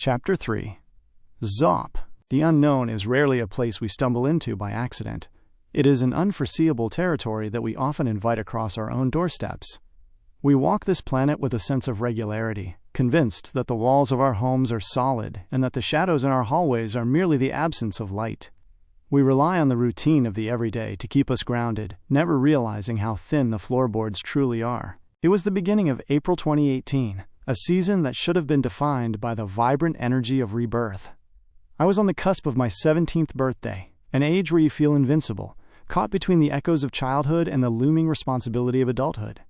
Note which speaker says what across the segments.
Speaker 1: Chapter 3. XOP. The unknown is rarely a place we stumble into by accident. It is an unforeseeable territory that we often invite across our own doorsteps. We walk this planet with a sense of regularity, convinced that the walls of our homes are solid and that the shadows in our hallways are merely the absence of light. We rely on the routine of the everyday to keep us grounded, never realizing how thin the floorboards truly are. It was the beginning of April 2018, a season that should have been defined by the vibrant energy of rebirth. I was on the cusp of my 17th birthday, an age where you feel invincible, caught between the echoes of childhood and the looming responsibility of adulthood.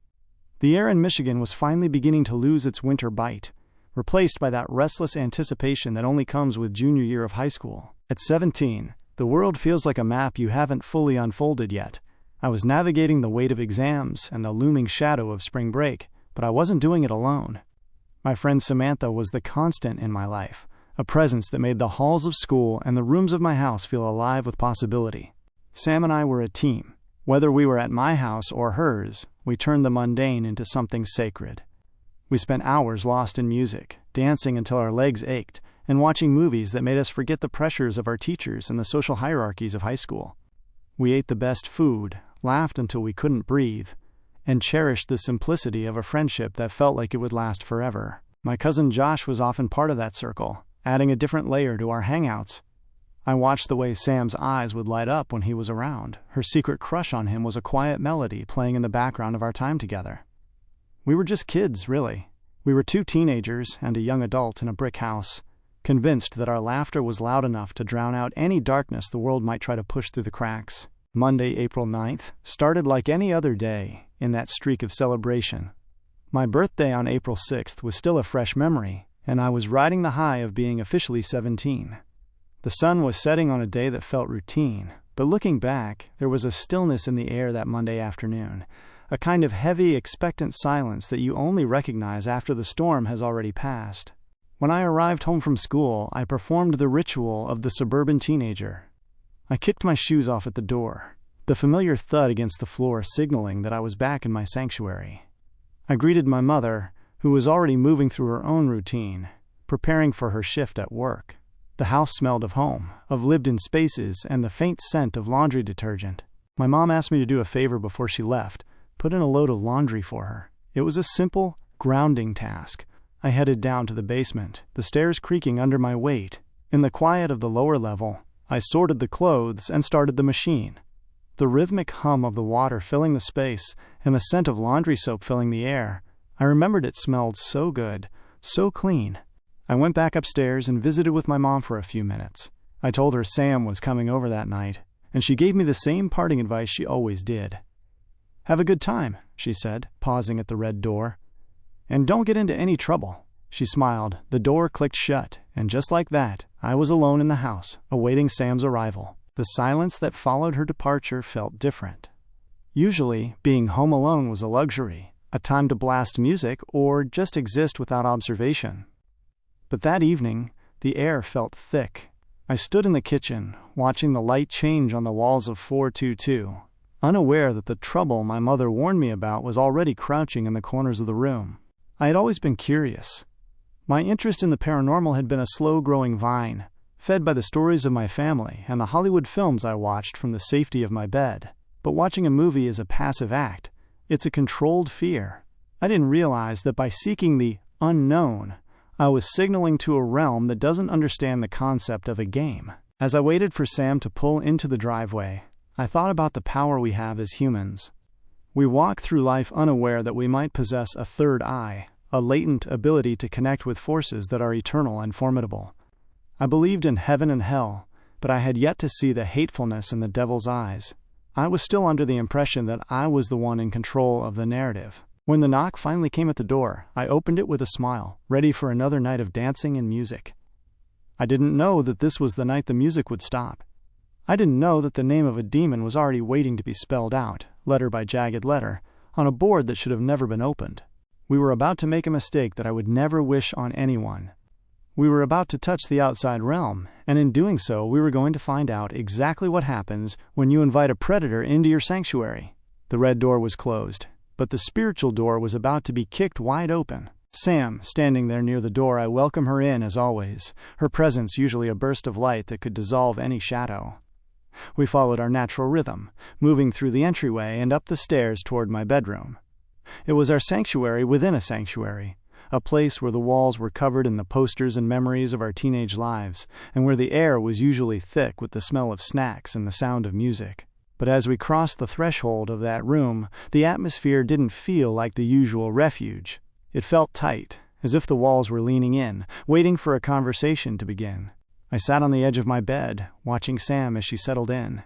Speaker 1: The air in Michigan was finally beginning to lose its winter bite, replaced by that restless anticipation that only comes with junior year of high school. At 17, the world feels like a map you haven't fully unfolded yet. I was navigating the weight of exams and the looming shadow of spring break, but I wasn't doing it alone. My friend Samantha was the constant in my life, a presence that made the halls of school and the rooms of my house feel alive with possibility. Sam and I were a team. Whether we were at my house or hers, we turned the mundane into something sacred. We spent hours lost in music, dancing until our legs ached, and watching movies that made us forget the pressures of our teachers and the social hierarchies of high school. We ate the best food, laughed until we couldn't breathe, and cherished the simplicity of a friendship that felt like it would last forever. My cousin Josh was often part of that circle, adding a different layer to our hangouts. I watched the way Sam's eyes would light up when he was around. Her secret crush on him was a quiet melody playing in the background of our time together. We were just kids, really. We were two teenagers and a young adult in a brick house, convinced that our laughter was loud enough to drown out any darkness the world might try to push through the cracks. Monday, April 9th, started like any other day in that streak of celebration. My birthday on April 6th was still a fresh memory, and I was riding the high of being officially 17. The sun was setting on a day that felt routine, but looking back, there was a stillness in the air that Monday afternoon, a kind of heavy, expectant silence that you only recognize after the storm has already passed. When I arrived home from school, I performed the ritual of the suburban teenager. I kicked my shoes off at the door, the familiar thud against the floor signaling that I was back in my sanctuary. I greeted my mother, who was already moving through her own routine, preparing for her shift at work. The house smelled of home, of lived-in spaces, and the faint scent of laundry detergent. My mom asked me to do a favor before she left, put in a load of laundry for her. It was a simple, grounding task. I headed down to the basement, the stairs creaking under my weight. In the quiet of the lower level, I sorted the clothes and started the machine. The rhythmic hum of the water filling the space and the scent of laundry soap filling the air, I remembered it smelled so good, so clean. I went back upstairs and visited with my mom for a few minutes. I told her Sam was coming over that night, and she gave me the same parting advice she always did. "Have a good time," she said, pausing at the red door. "And don't get into any trouble." She smiled, the door clicked shut, and just like that, I was alone in the house, awaiting Sam's arrival. The silence that followed her departure felt different. Usually, being home alone was a luxury, a time to blast music or just exist without observation. But that evening, the air felt thick. I stood in the kitchen, watching the light change on the walls of 422, unaware that the trouble my mother warned me about was already crouching in the corners of the room. I had always been curious. My interest in the paranormal had been a slow-growing vine, fed by the stories of my family and the Hollywood films I watched from the safety of my bed. But watching a movie is a passive act. It's a controlled fear. I didn't realize that by seeking the unknown, I was signaling to a realm that doesn't understand the concept of a game. As I waited for Sam to pull into the driveway, I thought about the power we have as humans. We walk through life unaware that we might possess a third eye, a latent ability to connect with forces that are eternal and formidable. I believed in heaven and hell, but I had yet to see the hatefulness in the devil's eyes. I was still under the impression that I was the one in control of the narrative. When the knock finally came at the door, I opened it with a smile, ready for another night of dancing and music. I didn't know that this was the night the music would stop. I didn't know that the name of a demon was already waiting to be spelled out, letter by jagged letter, on a board that should have never been opened. We were about to make a mistake that I would never wish on anyone. We were about to touch the outside realm, and in doing so, we were going to find out exactly what happens when you invite a predator into your sanctuary. The red door was closed, but the spiritual door was about to be kicked wide open. Sam, standing there near the door. I welcome her in, as always, her presence usually a burst of light that could dissolve any shadow. We followed our natural rhythm, moving through the entryway and up the stairs toward my bedroom. It was our sanctuary within a sanctuary, a place where the walls were covered in the posters and memories of our teenage lives, and where the air was usually thick with the smell of snacks and the sound of music. But as we crossed the threshold of that room, the atmosphere didn't feel like the usual refuge. It felt tight, as if the walls were leaning in, waiting for a conversation to begin. I sat on the edge of my bed, watching Sam as she settled in.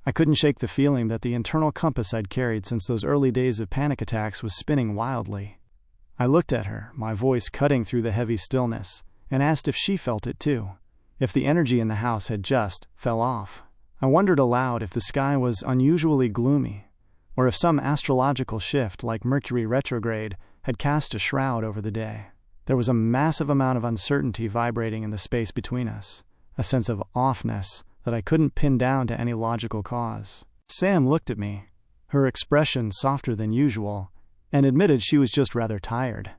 Speaker 1: I couldn't shake the feeling that the internal compass I'd carried since those early days of panic attacks was spinning wildly. I looked at her, my voice cutting through the heavy stillness, and asked if she felt it too, if the energy in the house had just fell off. I wondered aloud if the sky was unusually gloomy, or if some astrological shift like Mercury retrograde had cast a shroud over the day. There was a massive amount of uncertainty vibrating in the space between us, a sense of offness that I couldn't pin down to any logical cause. Sam looked at me, her expression softer than usual, and admitted she was just rather tired.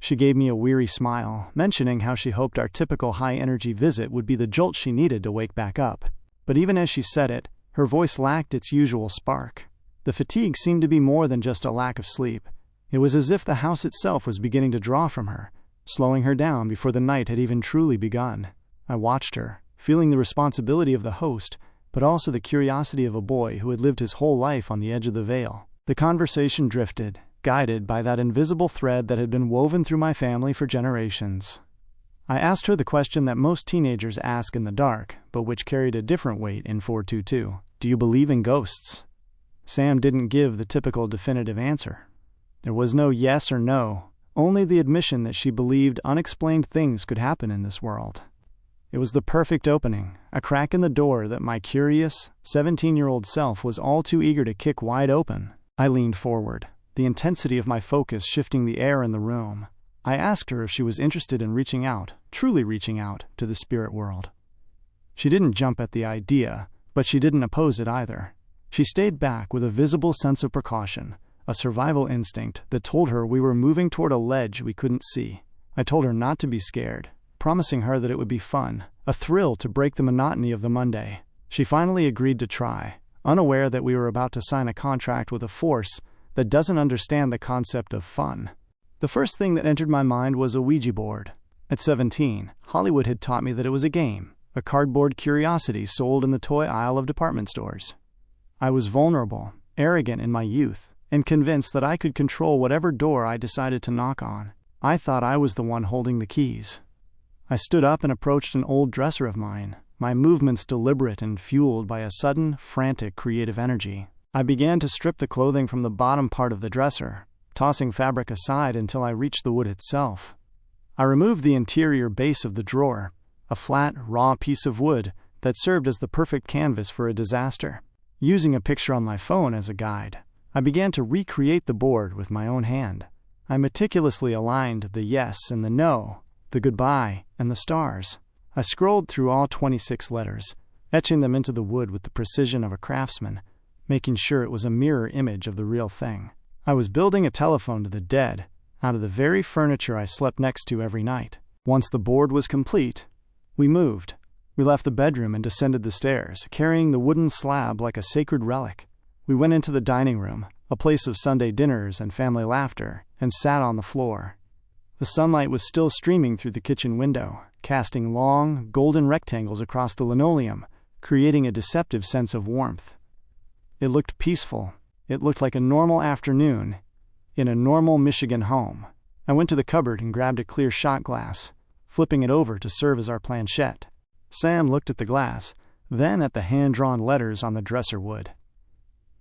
Speaker 1: She gave me a weary smile, mentioning how she hoped our typical high-energy visit would be the jolt she needed to wake back up. But even as she said it, her voice lacked its usual spark. The fatigue seemed to be more than just a lack of sleep. It was as if the house itself was beginning to draw from her, slowing her down before the night had even truly begun. I watched her, feeling the responsibility of the host, but also the curiosity of a boy who had lived his whole life on the edge of the veil. The conversation drifted, guided by that invisible thread that had been woven through my family for generations. I asked her the question that most teenagers ask in the dark, but which carried a different weight in 422. Do you believe in ghosts? Sam didn't give the typical definitive answer. There was no yes or no, only the admission that she believed unexplained things could happen in this world. It was the perfect opening, a crack in the door that my curious, 17-year-old self was all too eager to kick wide open. I leaned forward, the intensity of my focus shifting the air in the room. I asked her if she was interested in reaching out, truly reaching out, to the spirit world. She didn't jump at the idea, but she didn't oppose it either. She stayed back with a visible sense of precaution, a survival instinct that told her we were moving toward a ledge we couldn't see. I told her not to be scared, promising her that it would be fun, a thrill to break the monotony of the Monday. She finally agreed to try, unaware that we were about to sign a contract with a force that doesn't understand the concept of fun. The first thing that entered my mind was a Ouija board. At 17, Hollywood had taught me that it was a game, a cardboard curiosity sold in the toy aisle of department stores. I was vulnerable, arrogant in my youth, and convinced that I could control whatever door I decided to knock on. I thought I was the one holding the keys. I stood up and approached an old dresser of mine, my movements deliberate and fueled by a sudden, frantic creative energy. I began to strip the clothing from the bottom part of the dresser, tossing fabric aside until I reached the wood itself. I removed the interior base of the drawer, a flat, raw piece of wood that served as the perfect canvas for a disaster. Using a picture on my phone as a guide, I began to recreate the board with my own hand. I meticulously aligned the yes and the no, the goodbye and the stars. I scrolled through all 26 letters, etching them into the wood with the precision of a craftsman, making sure it was a mirror image of the real thing. I was building a telephone to the dead, out of the very furniture I slept next to every night. Once the board was complete, we moved. We left the bedroom and descended the stairs, carrying the wooden slab like a sacred relic. We went into the dining room, a place of Sunday dinners and family laughter, and sat on the floor. The sunlight was still streaming through the kitchen window, casting long, golden rectangles across the linoleum, creating a deceptive sense of warmth. It looked peaceful. It looked like a normal afternoon in a normal Michigan home. I went to the cupboard and grabbed a clear shot glass, flipping it over to serve as our planchette. Sam looked at the glass, then at the hand-drawn letters on the dresser wood.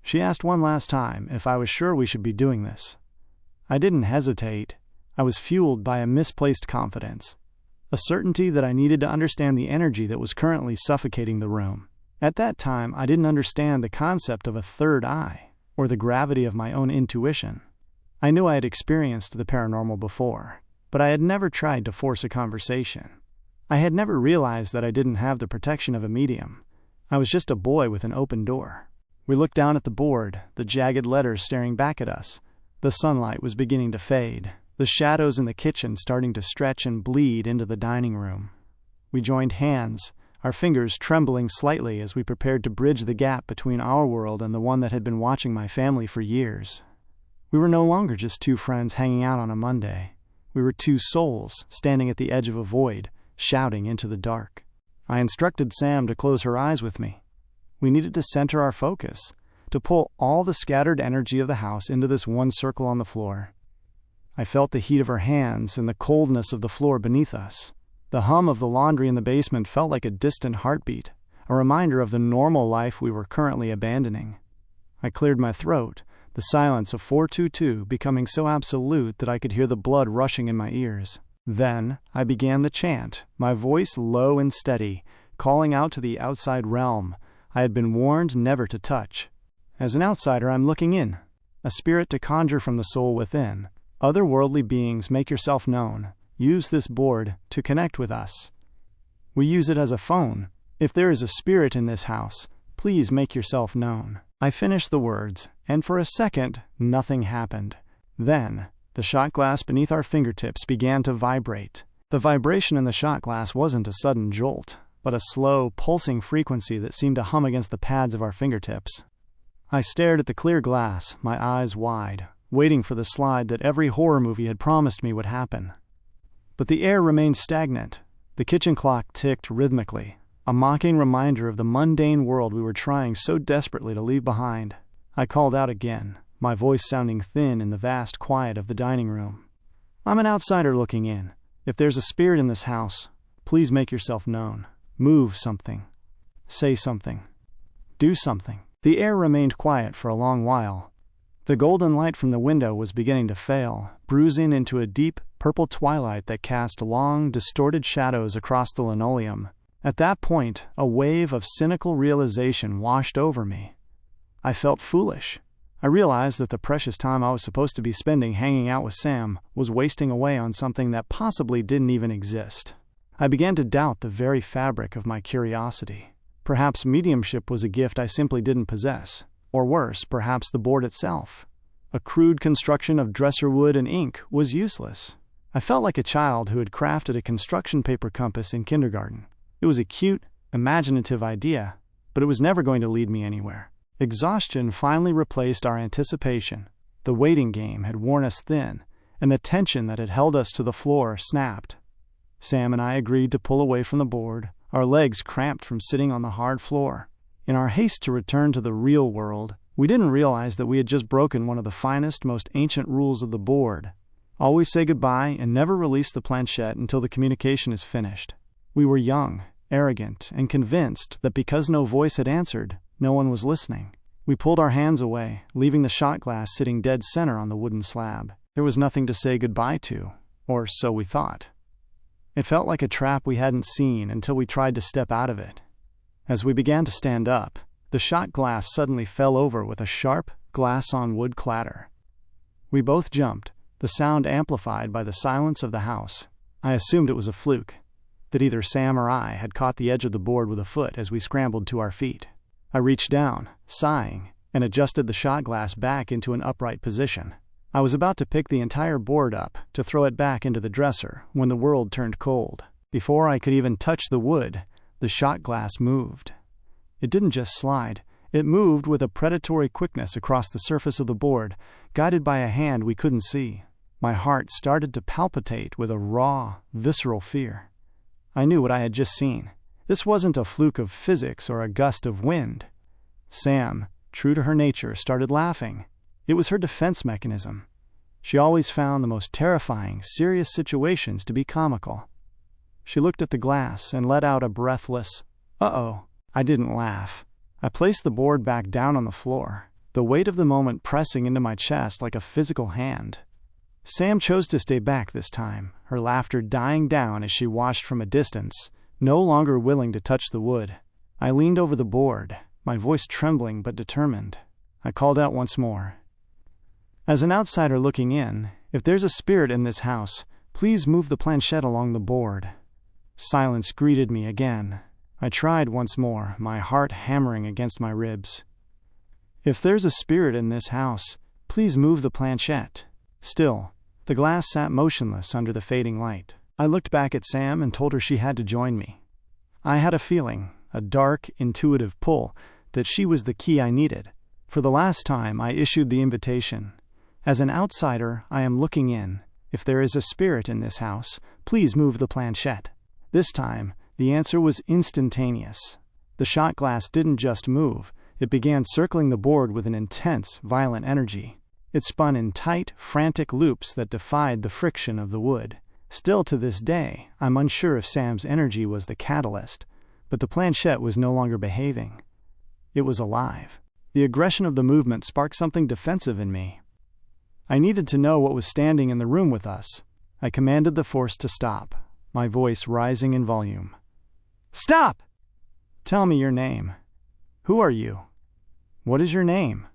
Speaker 1: She asked one last time if I was sure we should be doing this. I didn't hesitate. I was fueled by a misplaced confidence, a certainty that I needed to understand the energy that was currently suffocating the room. At that time, I didn't understand the concept of a third eye, or the gravity of my own intuition. I knew I had experienced the paranormal before, but I had never tried to force a conversation. I had never realized that I didn't have the protection of a medium. I was just a boy with an open door. We looked down at the board, the jagged letters staring back at us. The sunlight was beginning to fade. the shadows in the kitchen starting to stretch and bleed into the dining room. We joined hands, our fingers trembling slightly as we prepared to bridge the gap between our world and the one that had been watching my family for years. We were no longer just two friends hanging out on a Monday. We were two souls standing at the edge of a void, shouting into the dark. I instructed Sam to close her eyes with me. We needed to center our focus, to pull all the scattered energy of the house into this one circle on the floor. I felt the heat of her hands and the coldness of the floor beneath us. The hum of the laundry in the basement felt like a distant heartbeat, a reminder of the normal life we were currently abandoning. I cleared my throat, the silence of 422 becoming so absolute that I could hear the blood rushing in my ears. Then I began the chant, my voice low and steady, calling out to the outside realm I had been warned never to touch. As an outsider, I'm looking in, a spirit to conjure from the soul within. Otherworldly beings, make yourself known. Use this board to connect with us. We use it as a phone. If there is a spirit in this house, please make yourself known. I finished the words, and for a second, nothing happened. Then, the shot glass beneath our fingertips began to vibrate. The vibration in the shot glass wasn't a sudden jolt, but a slow, pulsing frequency that seemed to hum against the pads of our fingertips. I stared at the clear glass, my eyes wide, waiting for the slide that every horror movie had promised me would happen. But the air remained stagnant. The kitchen clock ticked rhythmically, a mocking reminder of the mundane world we were trying so desperately to leave behind. I called out again, my voice sounding thin in the vast quiet of the dining room. I'm an outsider looking in. If there's a spirit in this house, please make yourself known. Move something. Say something. Do something. The air remained quiet for a long while. The golden light from the window was beginning to fail, bruising into a deep, purple twilight that cast long, distorted shadows across the linoleum. At that point, a wave of cynical realization washed over me. I felt foolish. I realized that the precious time I was supposed to be spending hanging out with Sam was wasting away on something that possibly didn't even exist. I began to doubt the very fabric of my curiosity. Perhaps mediumship was a gift I simply didn't possess. Or worse, perhaps the board itself. A crude construction of dresser wood and ink was useless. I felt like a child who had crafted a construction paper compass in kindergarten. It was a cute, imaginative idea, but it was never going to lead me anywhere. Exhaustion finally replaced our anticipation. The waiting game had worn us thin, and the tension that had held us to the floor snapped. Sam and I agreed to pull away from the board, our legs cramped from sitting on the hard floor. In our haste to return to the real world, we didn't realize that we had just broken one of the finest, most ancient rules of the board. Always say goodbye and never release the planchette until the communication is finished. We were young, arrogant, and convinced that because no voice had answered, no one was listening. We pulled our hands away, leaving the shot glass sitting dead center on the wooden slab. There was nothing to say goodbye to, or so we thought. It felt like a trap we hadn't seen until we tried to step out of it. As we began to stand up, the shot glass suddenly fell over with a sharp, glass-on-wood clatter. We both jumped, the sound amplified by the silence of the house. I assumed it was a fluke, that either Sam or I had caught the edge of the board with a foot as we scrambled to our feet. I reached down, sighing, and adjusted the shot glass back into an upright position. I was about to pick the entire board up to throw it back into the dresser when the world turned cold. Before I could even touch the wood, the shot glass moved. It didn't just slide. It moved with a predatory quickness across the surface of the board, guided by a hand we couldn't see. My heart started to palpitate with a raw, visceral fear. I knew what I had just seen. This wasn't a fluke of physics or a gust of wind. Sam, true to her nature, started laughing. It was her defense mechanism. She always found the most terrifying, serious situations to be comical. She looked at the glass and let out a breathless, "Uh-oh." I didn't laugh. I placed the board back down on the floor, the weight of the moment pressing into my chest like a physical hand. Sam chose to stay back this time, her laughter dying down as she watched from a distance, no longer willing to touch the wood. I leaned over the board, my voice trembling but determined. I called out once more. As an outsider looking in, if there's a spirit in this house, please move the planchette along the board. Silence greeted me again. I tried once more, my heart hammering against my ribs. If there's a spirit in this house, please move the planchette. Still, The glass sat motionless under the fading light. I looked back at Sam and told her she had to join me. I had a feeling, a dark, intuitive pull, that she was the key I needed. For the last time, I issued the invitation. As an outsider, I am looking in. If there is a spirit in this house, please move the planchette. This time, the answer was instantaneous. The shot glass didn't just move. It began circling the board with an intense, violent energy. It spun in tight, frantic loops that defied the friction of the wood. Still to this day, I'm unsure if Sam's energy was the catalyst, but the planchette was no longer behaving. It was alive. The aggression of the movement sparked something defensive in me. I needed to know what was standing in the room with us. I commanded the force to stop, my voice rising in volume. Stop! Tell me your name. Who are you? What is your name?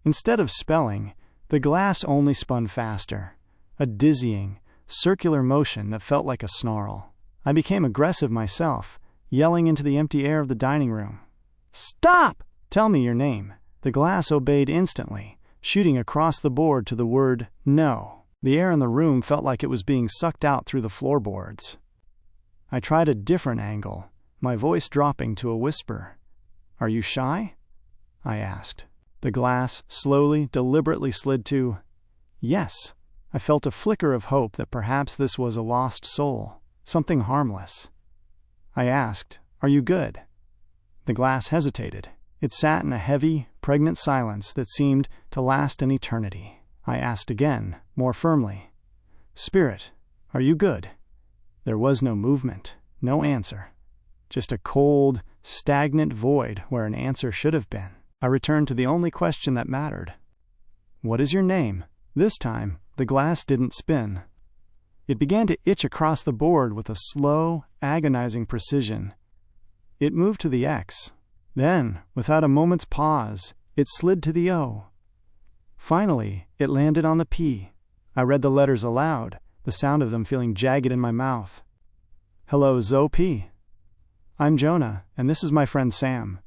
Speaker 1: Instead of spelling, the glass only spun faster, a dizzying, circular motion that felt like a snarl. I became aggressive myself, yelling into the empty air of the dining room. Stop! Tell me your name. The glass obeyed instantly, shooting across the board to the word no. The air in the room felt like it was being sucked out through the floorboards. I tried a different angle, my voice dropping to a whisper. Are you shy? I asked. The glass slowly, deliberately slid to yes. I felt a flicker of hope that perhaps this was a lost soul, something harmless. I asked, are you good? The glass hesitated. It sat in a heavy, pregnant silence that seemed to last an eternity. I asked again, more firmly, Spirit, are you good? There was no movement, no answer. Just a cold, stagnant void where an answer should have been. I returned to the only question that mattered. What is your name? This time, the glass didn't spin. It began to itch across the board with a slow, agonizing precision. It moved to the X. Then, without a moment's pause, it slid to the O. Finally, it landed on the P. I read the letters aloud, the sound of them feeling jagged in my mouth. Hello, XOP. I'm Jonah, and this is my friend Sam.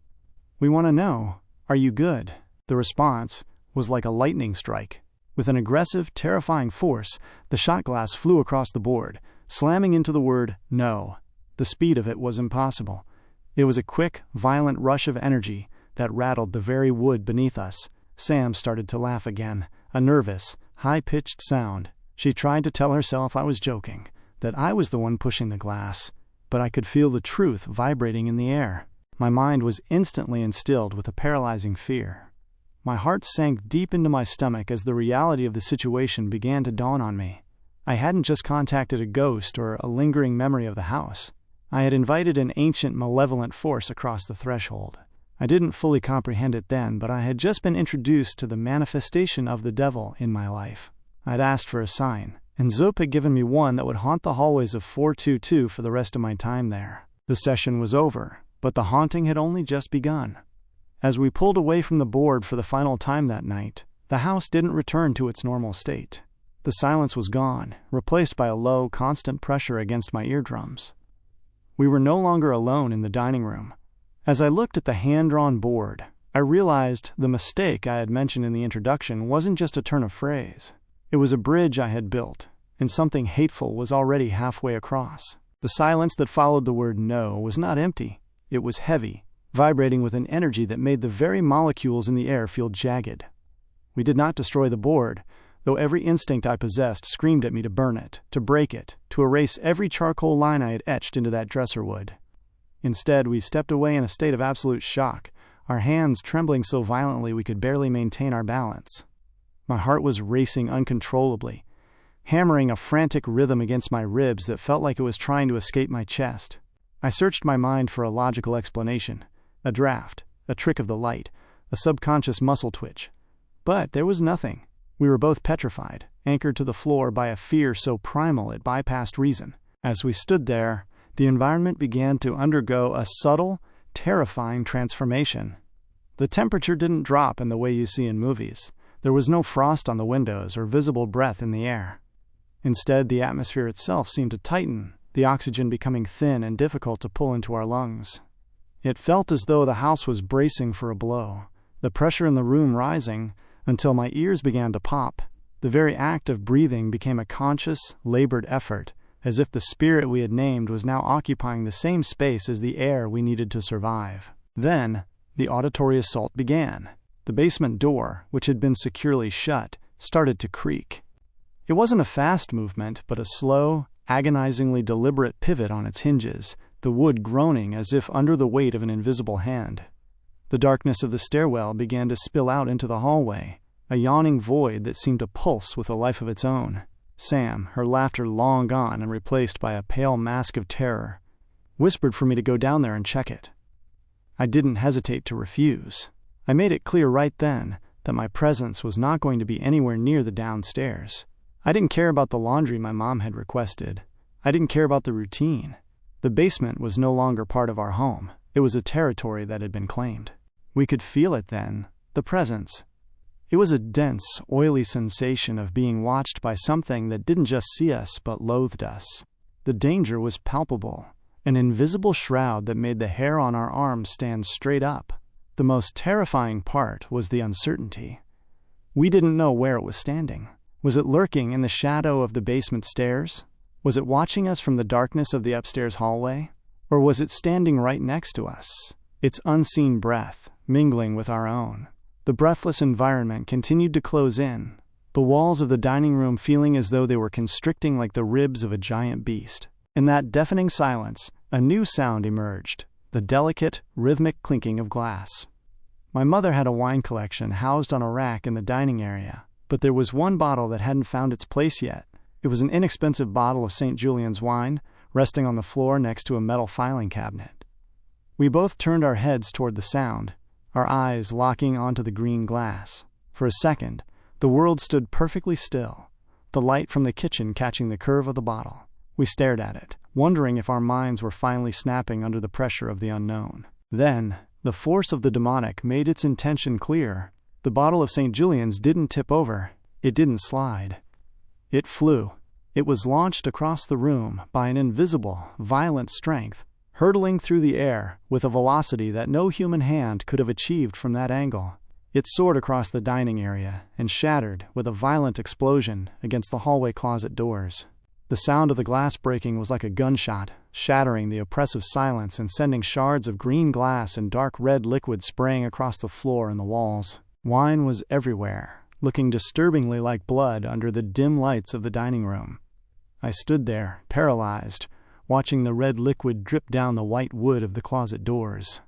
Speaker 1: We want to know, are you good? The response was like a lightning strike. With an aggressive, terrifying force, the shot glass flew across the board, slamming into the word no. The speed of it was impossible. It was a quick, violent rush of energy that rattled the very wood beneath us. Sam started to laugh again, a nervous, high-pitched sound. She tried to tell herself I was joking, that I was the one pushing the glass, but I could feel the truth vibrating in the air. My mind was instantly instilled with a paralyzing fear. My heart sank deep into my stomach as the reality of the situation began to dawn on me. I hadn't just contacted a ghost or a lingering memory of the house. I had invited an ancient, malevolent force across the threshold. I didn't fully comprehend it then, but I had just been introduced to the manifestation of the devil in my life. I'd asked for a sign, and XOP had given me one that would haunt the hallways of 422 for the rest of my time there. The session was over, but the haunting had only just begun. As we pulled away from the board for the final time that night, the house didn't return to its normal state. The silence was gone, replaced by a low, constant pressure against my eardrums. We were no longer alone in the dining room. As I looked at the hand-drawn board, I realized the mistake I had mentioned in the introduction wasn't just a turn of phrase. It was a bridge I had built, and something hateful was already halfway across. The silence that followed the word no was not empty. It was heavy, vibrating with an energy that made the very molecules in the air feel jagged. We did not destroy the board, though every instinct I possessed screamed at me to burn it, to break it, to erase every charcoal line I had etched into that dresser wood. Instead, we stepped away in a state of absolute shock, our hands trembling so violently we could barely maintain our balance. My heart was racing uncontrollably, hammering a frantic rhythm against my ribs that felt like it was trying to escape my chest. I searched my mind for a logical explanation, a draft, a trick of the light, a subconscious muscle twitch. But there was nothing. We were both petrified, anchored to the floor by a fear so primal it bypassed reason. As we stood there, the environment began to undergo a subtle, terrifying transformation. The temperature didn't drop in the way you see in movies. There was no frost on the windows or visible breath in the air. Instead, the atmosphere itself seemed to tighten, the oxygen becoming thin and difficult to pull into our lungs. It felt as though the house was bracing for a blow, the pressure in the room rising, until my ears began to pop. The very act of breathing became a conscious, labored effort, as if the spirit we had named was now occupying the same space as the air we needed to survive. Then, the auditory assault began. The basement door, which had been securely shut, started to creak. It wasn't a fast movement, but a slow, agonizingly deliberate pivot on its hinges, the wood groaning as if under the weight of an invisible hand. The darkness of the stairwell began to spill out into the hallway, a yawning void that seemed to pulse with a life of its own. Sam, her laughter long gone and replaced by a pale mask of terror, whispered for me to go down there and check it. I didn't hesitate to refuse. I made it clear right then that my presence was not going to be anywhere near the downstairs. I didn't care about the laundry my mom had requested. I didn't care about the routine. The basement was no longer part of our home. It was a territory that had been claimed. We could feel it then, the presence. It was a dense, oily sensation of being watched by something that didn't just see us but loathed us. The danger was palpable, an invisible shroud that made the hair on our arms stand straight up. The most terrifying part was the uncertainty. We didn't know where it was standing. Was it lurking in the shadow of the basement stairs? Was it watching us from the darkness of the upstairs hallway? Or was it standing right next to us, its unseen breath mingling with our own? The breathless environment continued to close in, the walls of the dining room feeling as though they were constricting like the ribs of a giant beast. In that deafening silence, a new sound emerged, the delicate, rhythmic clinking of glass. My mother had a wine collection housed on a rack in the dining area, but there was one bottle that hadn't found its place yet. It was an inexpensive bottle of St. Julian's wine, resting on the floor next to a metal filing cabinet. We both turned our heads toward the sound, our eyes locking onto the green glass. For a second, the world stood perfectly still, the light from the kitchen catching the curve of the bottle. We stared at it, wondering if our minds were finally snapping under the pressure of the unknown. Then, the force of the demonic made its intention clear. The bottle of St. Julian's didn't tip over. It didn't slide. It flew. It was launched across the room by an invisible, violent strength, hurtling through the air with a velocity that no human hand could have achieved from that angle. It soared across the dining area and shattered with a violent explosion against the hallway closet doors. The sound of the glass breaking was like a gunshot, shattering the oppressive silence and sending shards of green glass and dark red liquid spraying across the floor and the walls. Wine was everywhere, looking disturbingly like blood under the dim lights of the dining room. I stood there, paralyzed, watching the red liquid drip down the white wood of the closet doors.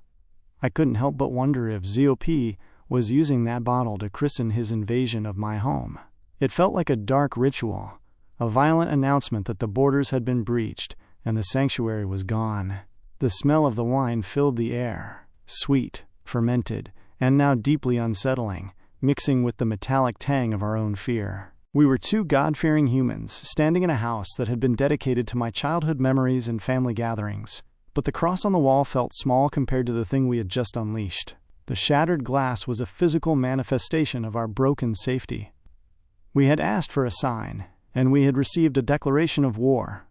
Speaker 1: I couldn't help but wonder if XOP was using that bottle to christen his invasion of my home. It felt like a dark ritual, a violent announcement that the borders had been breached and the sanctuary was gone. The smell of the wine filled the air, sweet, fermented, and now deeply unsettling, mixing with the metallic tang of our own fear. We were two God-fearing humans standing in a house that had been dedicated to my childhood memories and family gatherings, but the cross on the wall felt small compared to the thing we had just unleashed. The shattered glass was a physical manifestation of our broken safety. We had asked for a sign, and we had received a declaration of war.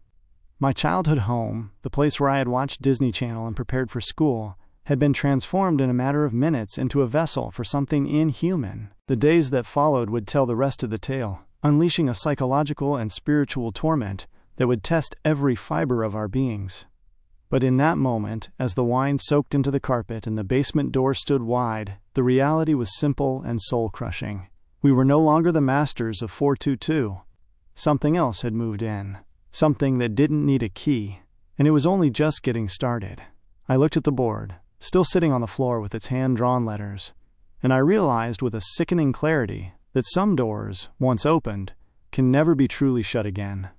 Speaker 1: My childhood home, the place where I had watched Disney Channel and prepared for school, had been transformed in a matter of minutes into a vessel for something inhuman. The days that followed would tell the rest of the tale, unleashing a psychological and spiritual torment that would test every fiber of our beings. But in that moment, as the wine soaked into the carpet and the basement door stood wide, the reality was simple and soul-crushing. We were no longer the masters of 422. Something else had moved in, something that didn't need a key, and it was only just getting started. I looked at the board, still sitting on the floor with its hand-drawn letters, and I realized with a sickening clarity that some doors, once opened, can never be truly shut again.